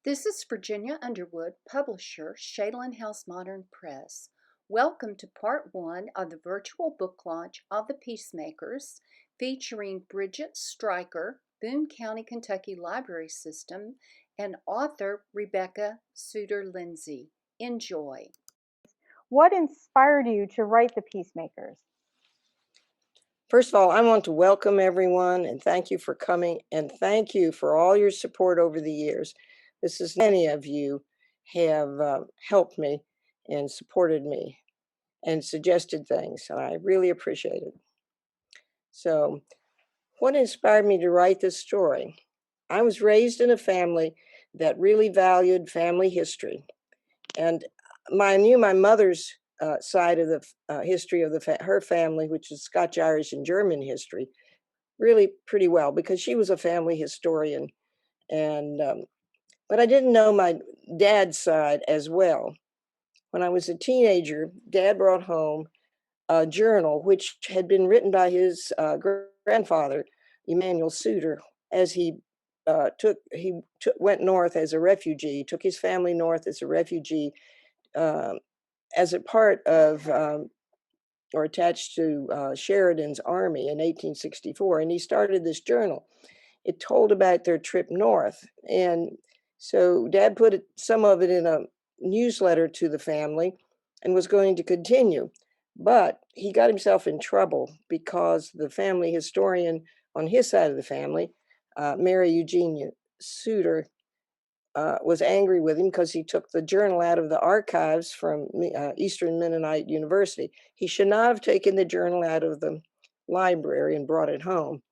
This is Virginia Underwood, publisher, Shaylin House Modern Press. Welcome to part one of the virtual book launch of The Peacemakers, featuring Bridget Striker, Boone County, Kentucky Library System, and author Rebecca Suter Lindsay. Enjoy. What inspired you to write The Peacemakers? First of all, I want to welcome everyone and thank you for coming and thank you for all your support over the years. Many of you have helped me and supported me and suggested things, and I really appreciate it. So, what inspired me to write this story? I was raised in a family that really valued family history, and I knew my mother's side of the history of her family, which is Scotch, Irish, and German history, really pretty well because she was a family historian. And but I didn't know my dad's side as well. When I was a teenager, Dad brought home a journal which had been written by his grandfather, Emanuel Suter, as went north as a refugee, took his family north as a refugee, as a part of or attached to Sheridan's army in 1864, and he started this journal. It told about their trip north, and so Dad put some of it in a newsletter to the family and was going to continue. But he got himself in trouble because the family historian on his side of the family, Mary Eugenia Suter, was angry with him because he took the journal out of the archives from Eastern Mennonite University. He should not have taken the journal out of the library and brought it home.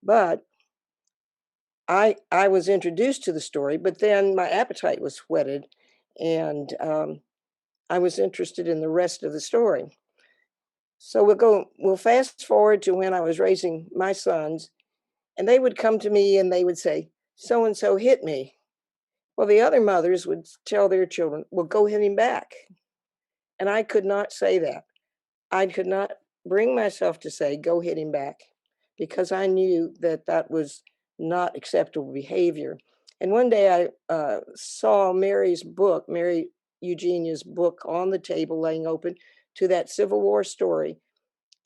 But I was introduced to the story, but then my appetite was whetted, and I was interested in the rest of the story. So we'll fast forward to when I was raising my sons, and they would come to me and they would say, "So and so hit me." Well, the other mothers would tell their children, "Well, go hit him back." And I could not say that. I could not bring myself to say, "Go hit him back," because I knew that that was not acceptable behavior. And one day I saw Mary Eugenia's book on the table laying open to that Civil War story.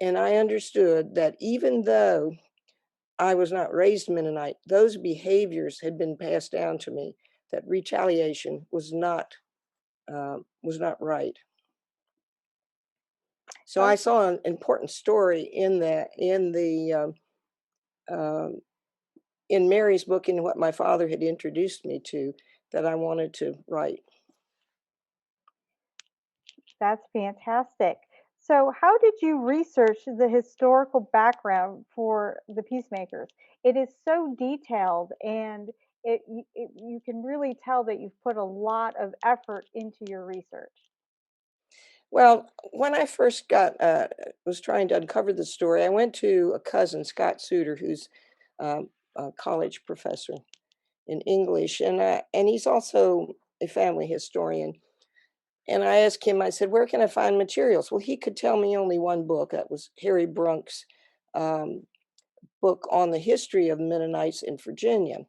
And I understood that even though I was not raised Mennonite, those behaviors had been passed down to me, that retaliation was not right. So I saw an important story um, in Mary's book, in what my father had introduced me to, that I wanted to write. That's fantastic. So, how did you research the historical background for The Peacemakers? It is so detailed, and you can really tell that you've put a lot of effort into your research. Well, when I first was trying to uncover the story, I went to a cousin, Scott Suter, who's a college professor in English, and he's also a family historian. And I asked him, I said, "Where can I find materials?" Well, he could tell me only one book. That was Harry Brunk's um, book on the history of Mennonites in Virginia.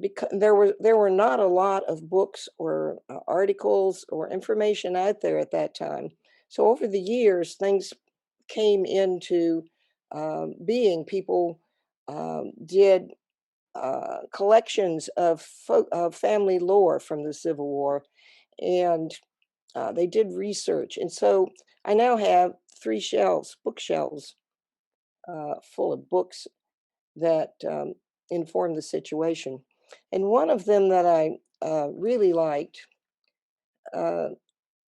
Because there were not a lot of books or articles or information out there at that time. So over the years, things came into being. People did collections of family lore from the Civil War, and they did research. And so I now have bookshelves, full of books that inform the situation. And one of them that I really liked, uh,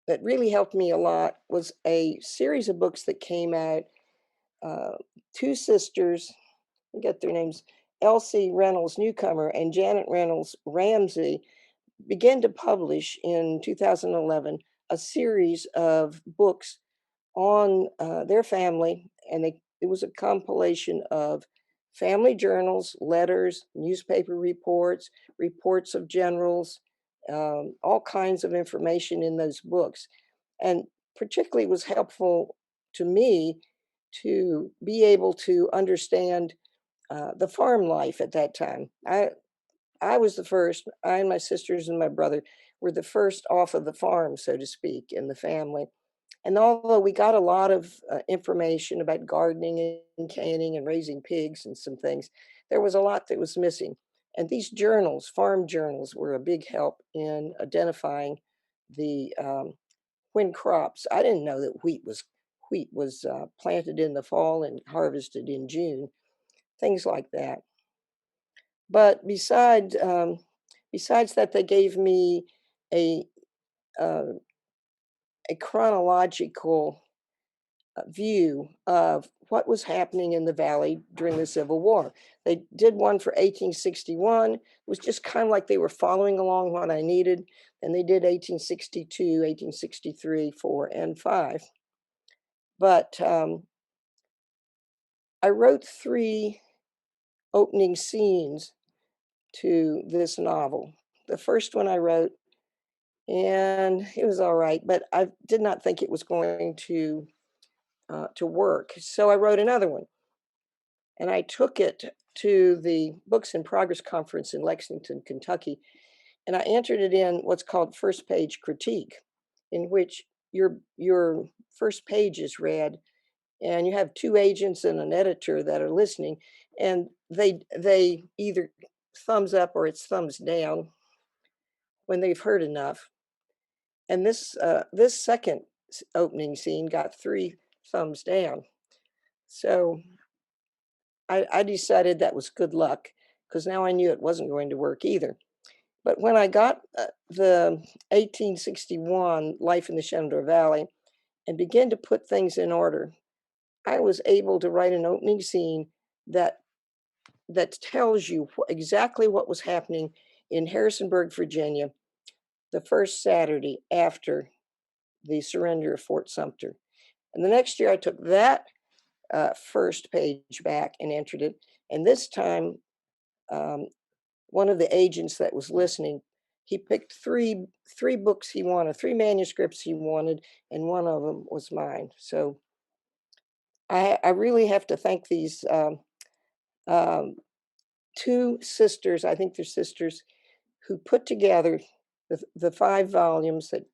that really helped me a lot, was a series of books that came out. Uh, Two sisters, I get their names, Elsie Reynolds Newcomer and Janet Reynolds Ramsey, began to publish in 2011 a series of books on their family, and it was a compilation of family journals, letters, newspaper reports, reports of generals, all kinds of information in those books. And particularly was helpful to me to be able to understand the farm life at that time. I was the first. I and my sisters and my brother were the first off of the farm, so to speak, in the family. And although we got a lot of information about gardening and canning and raising pigs and some things, there was a lot that was missing. And these journals, farm journals, were a big help in identifying the when crops. I didn't know that wheat was planted in the fall and harvested in June, things like that. But besides that, they gave me a uh, a chronological view of what was happening in the valley during the Civil War. They did one for 1861. It was just kind of like they were following along what I needed. And they did 1862, 1863, 4, and 5. But I wrote 3 opening scenes to this novel. The first one I wrote, and it was all right, but I did not think it was going to work. So I wrote another one, and I took it to the Books in Progress conference in Lexington, Kentucky, and I entered it in what's called first page critique, in which your first page is read, and you have 2 agents and an editor that are listening, and they either thumbs up or it's thumbs down when they've heard enough. And this second opening scene got 3 thumbs down. So I decided that was good luck because now I knew it wasn't going to work either. But when I got the 1861 Life in the Shenandoah Valley and began to put things in order, I was able to write an opening scene that that tells you exactly what was happening in Harrisonburg, Virginia, the first Saturday after the surrender of Fort Sumter. And the next year, I took that first page back and entered it. And this time, um, one of the agents that was listening, he picked three books he wanted, 3 manuscripts he wanted, and one of them was mine. So I really have to thank these um, 2 sisters. I think they're sisters who put together the 5 volumes that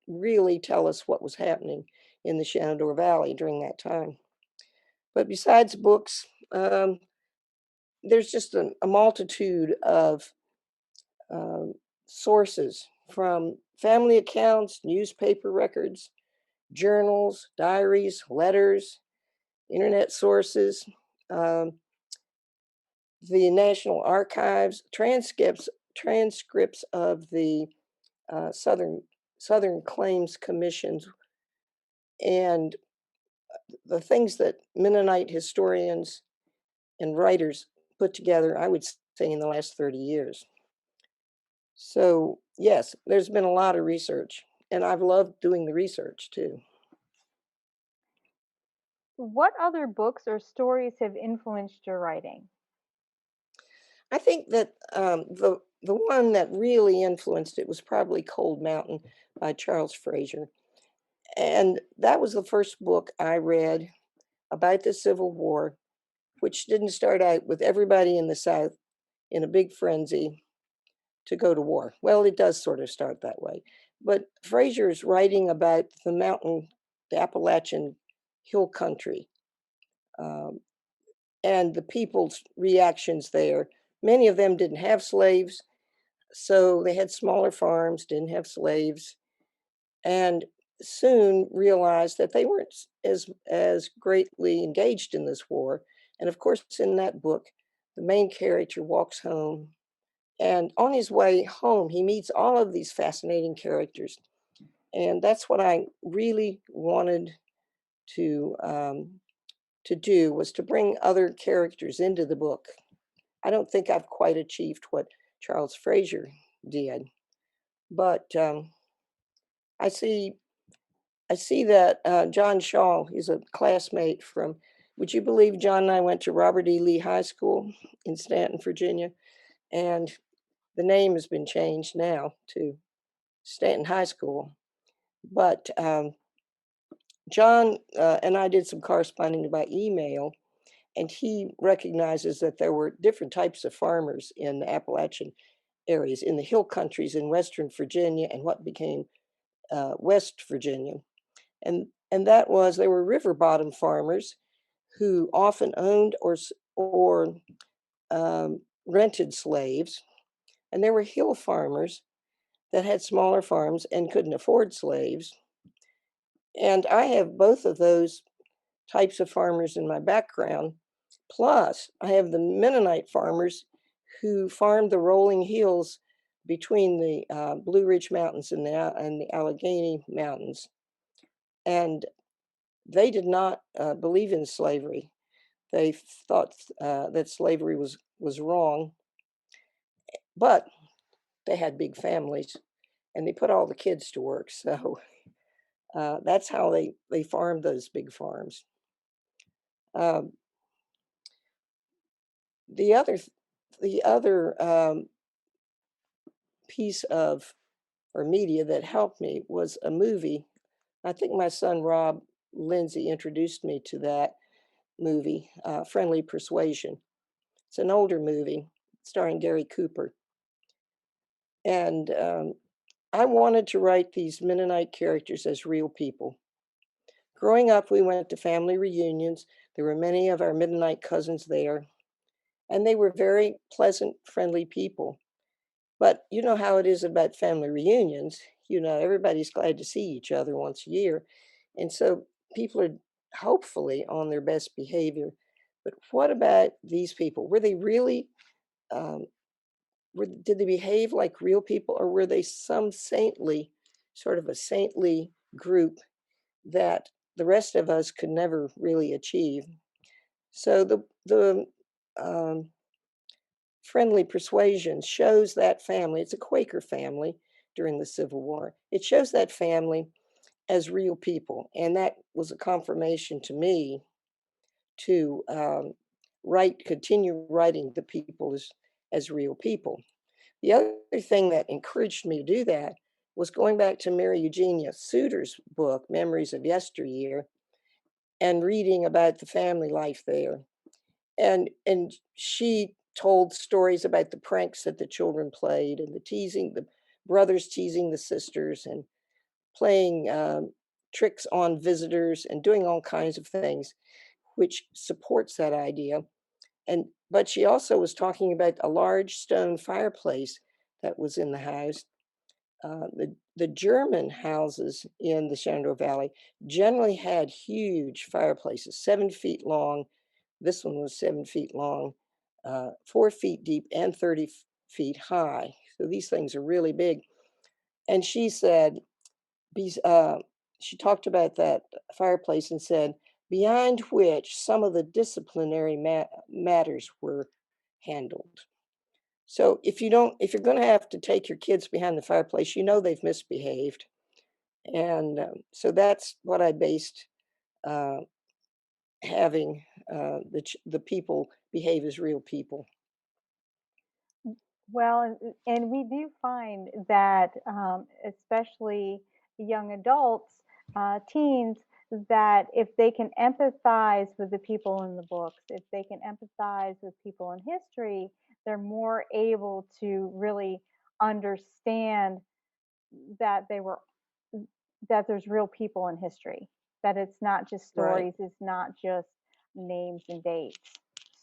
really tell us what was happening in the Shenandoah Valley during that time. But besides books, there's just a multitude of um, sources from family accounts, newspaper records, journals, diaries, letters, internet sources, um, the National Archives, transcripts of the Southern Claims Commissions, and the things that Mennonite historians and writers put together, I would say, in the last 30 years. So, yes, there's been a lot of research, and I've loved doing the research too. What other books or stories have influenced your writing? I think that the one that really influenced it was probably Cold Mountain by Charles Fraser, and that was the first book I read about the Civil War, which didn't start out with everybody in the South in a big frenzy to go to war. Well, it does sort of start that way. But Fraser's writing about the mountain, the Appalachian hill country, um, and the people's reactions there. Many of them didn't have slaves, so they had smaller farms, didn't have slaves, and soon realized that they weren't as greatly engaged in this war. And of course, in that book, the main character walks home, and on his way home, he meets all of these fascinating characters. And that's what I really wanted to um, to do, was to bring other characters into the book. I don't think I've quite achieved what Charles Fraser did, but I see I see that John Shaw is a classmate from. Would you believe John and I went to Robert E. Lee High School in Stanton, Virginia, and the name has been changed now to Stanton High School. But John and I did some corresponding by email, and he recognizes that there were different types of farmers in the Appalachian areas in the hill countries in Western Virginia and what became West Virginia. And that was, they were river bottom farmers who often owned or rented slaves. And there were hill farmers that had smaller farms and couldn't afford slaves. And I have both of those types of farmers in my background. Plus, I have the Mennonite farmers who farmed the rolling hills between the Blue Ridge Mountains and the Allegheny Mountains. And they did not believe in slavery. They thought that slavery was wrong, but they had big families and they put all the kids to work. So that's how they farmed those big farms. Um, the other the other piece of or media that helped me was a movie. I think my son Rob Lindsay introduced me to that movie, Friendly Persuasion. It's an older movie starring Gary Cooper. And I wanted to write these Mennonite characters as real people. Growing up, we went to family reunions. There were many of our Mennonite cousins there, and they were very pleasant, friendly people. But you know how it is about family reunions. You know, everybody's glad to see each other once a year. And so people are hopefully on their best behavior. But what about these people? Were they really, um, did they behave like real people, or were they some saintly, sort of a saintly group that the rest of us could never really achieve? So the um, Friendly Persuasion shows that family. It's a Quaker family during the Civil War. It shows that family as real people, and that was a confirmation to me to continue writing the people as real people. The other thing that encouraged me to do that was going back to Mary Eugenia Suter's book, Memories of Yesteryear, and reading about the family life there. And she told stories about the pranks that the children played and the brothers teasing the sisters and playing tricks on visitors and doing all kinds of things, which supports that idea. But she also was talking about a large stone fireplace that was in the house. The German houses in the Shenandoah Valley generally had huge fireplaces, 7 feet long. This one was 7 feet long, 4 feet deep, and 30 feet high. So these things are really big. And she said, she talked about that fireplace and said, behind which some of the disciplinary matters were handled. So if you're going to have to take your kids behind the fireplace, you know they've misbehaved, and so that's what I based uh, having the people behave as real people. Well, and we do find that, especially young adults, teens, that if they can empathize with the people in the books, if they can empathize with people in history, they're more able to really understand that that there's real people in history, that it's not just Right. stories, it's not just names and dates.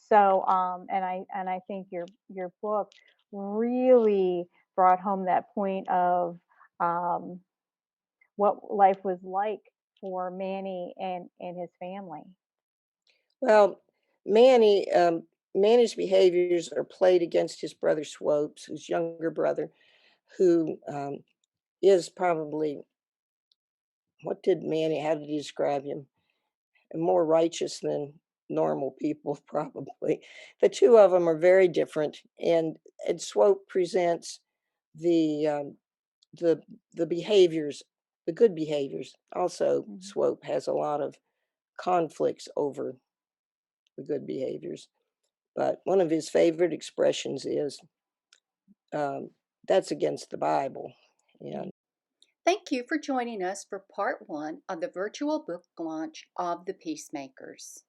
So and I think your book really brought home that point of um, what life was like for Manny and his family. Well, Manny's behaviors are played against his brother Swopes, his younger brother, who is probably, what did Manny, how did he describe him? More righteous than normal people, probably. The two of them are very different, and Swope presents the the the behaviors, the good behaviors. Also, Mhm. Swope has a lot of conflicts over the good behaviors. But one of his favorite expressions is, um, "That's against the Bible." And Thank you for joining us for part one of the virtual book launch of The Peacemakers.